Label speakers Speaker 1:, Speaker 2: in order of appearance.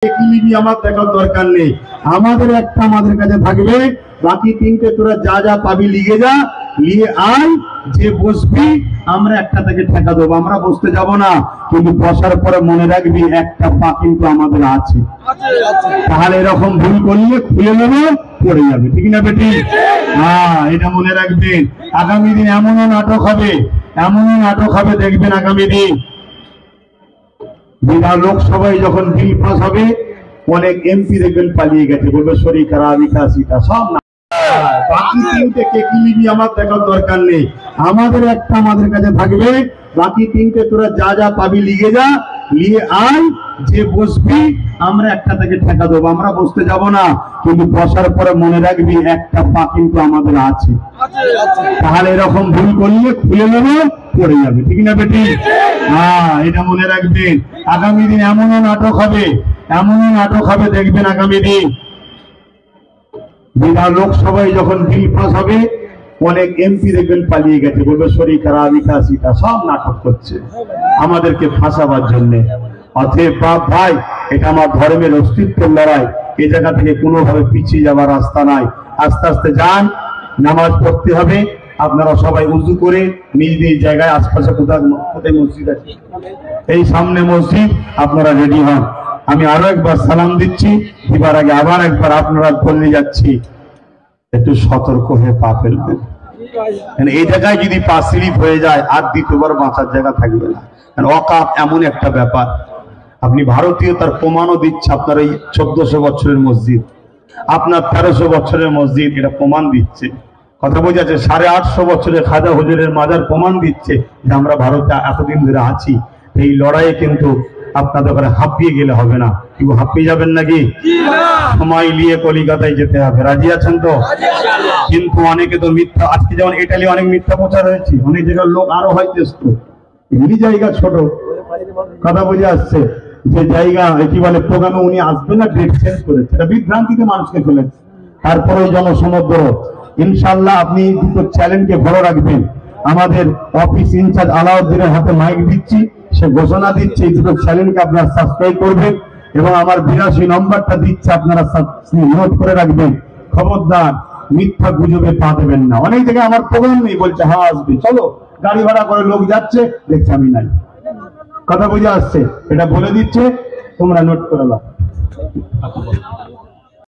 Speaker 1: আমার দেখার দরকার নেই, আমাদের একটা আমাদের কাছে থাকবে, বাকি তিনটে তোরা যা যা পাবি লিগে যা, নিয়ে আয়, যে বসবি আমরা একটা থেকে ঠেকা দেবো, আমরা বসতে যাব না, কিন্তু বসার পরে মনে রাখবি একটা পা কিন্তু আমাদের আছে, তাহলে এরকম ভুল করলে খুলে নেবে পড়ে যাবে, ঠিক না বেটি? হ্যাঁ, এটা মনে রাখবেন। আগামী দিন এমনও নাটক হবে, এমনও নাটক হবে দেখবেন আগামী দিন। বিধান লোকসভায় যখন বিল পাস হবে, অনেক এমপি দেখবেন পালিয়ে গেছে, বলবে শরীকারা বিকাশিতা সব না, বাকি তিনটে কে কি নিবি আমার দেখার দরকার নেই, আমাদের একটা আমাদের কাছে থাকবে, বাকি তিনটে তোরা যা যা পাবি লিগে যা, নিয়ে আয়, যে বসবি আমরা একটা থেকে ঠেকা দেবো, আমরা বসতে যাব না, কিন্তু বসার পরে মনে রাখবি একটা পা কিন্তু আমাদের আছে, তাহলে এরকম ভুল করলে খুলে নেবে পড়ে যাবে, ঠিক না বেটি? হ্যাঁ, এটা মনে রাখবেন। আগামী দিন এমনও নাটক হবে, এমনও নাটক হবে দেখবেন আগামী দিন। বিধান লোকসভায় যখন বিল পাস হবে, অনেক এমপি দেখবেন পালিয়ে গেছে, বলবে শরীকারা বিকাশিতা সব নাটক করছে আমাদেরকে ফাঁসাবার জন্য। অতএব বাপ ভাই, এটা আমার ধর্মের অস্তিত্বের লড়াই, এই জায়গা থেকে কোনোভাবে পিছিয়ে যাবার রাস্তা নাই। আস্তে আস্তে যান, নামাজ পড়তে হবে, আপনারা সবাই উজু করে নিজ নিজ জায়গায়, আশপাশে কোথায় মসজিদ আছে, এই সামনে মসজিদ, আপনারা রেডি হন। আমি আরো একবার সালাম দিচ্ছি, এবার আগে আবার একবার আপনারা বলে যাচ্ছি, একটু সতর্ক হয়ে পা ফেলবেন, এই জায়গায় যদি পা স্লিপ হয়ে যায় আর দ্বিতীয়বার বাঁচার জায়গা থাকবে না। অকাপ এমন একটা ব্যাপার, আপনি ভারতীয় তার প্রমাণও দিচ্ছে, আপনার এই 1400 বছরের মসজিদ, আপনার 1300 বছরের মসজিদ, এটা প্রমাণ দিচ্ছে, কথা বোঝা যাচ্ছে। 850 বছরের খাজা হুজুরের মাজার প্রমাণ দিচ্ছে যে আমরা ভারতে এতদিন ধরে আছি। এই লড়াইয়ে কিন্তু আপনাদের ঘরে হাঁপিয়ে গেলে হবে না, কেউ হাঁপিয়ে যাবেন নাকি? সময় নিয়ে কলিকাতায় যেতে হবে, রাজি আছেন তো? কিন্তু অনেকে তো মিথ্যা, আজকে যেমন ইটালি অনেক মিথ্যা প্রচার হয়েছে, অনেক জায়গার লোক আরো হয় চেষ্ট, এমনি জায়গা ছোট, কথা বুঝে আসছে, যে জায়গা কি বলে প্রোগ্রামে উনি আসবেন না, ডেট চেঞ্জ করেছে, এটা বিভ্রান্তিতে মানুষকে ফেলেছে। তারপরে জনসমুদ্র, ইনশাল্লাহ আপনি দুটো চ্যালেঞ্জকে ভালো রাখবেন। আমাদের অফিস ইনচার্জ আলাউদ্দিনের হাতে মাইক দিচ্ছি, সে ঘোষণা দিচ্ছে এই দুটো চ্যালেঞ্জকে আপনারা সাবস্ক্রাইব করবেন, এবং আমার 82 নম্বরটা দিচ্ছে, আপনারা নোট করে রাখবেন। খবরদার মিথ্যা গুজবে পা দেবেন না। অনেক জায়গায় আমার প্রোগ্রাম নেই, বলছে হ্যাঁ আসবে, চলো, গাড়ি ভাড়া করে লোক যাচ্ছে, দেখছে আমি নাই, কথা বুঝে আসছে, এটা বলে দিচ্ছে, তোমরা নোট করে নাও।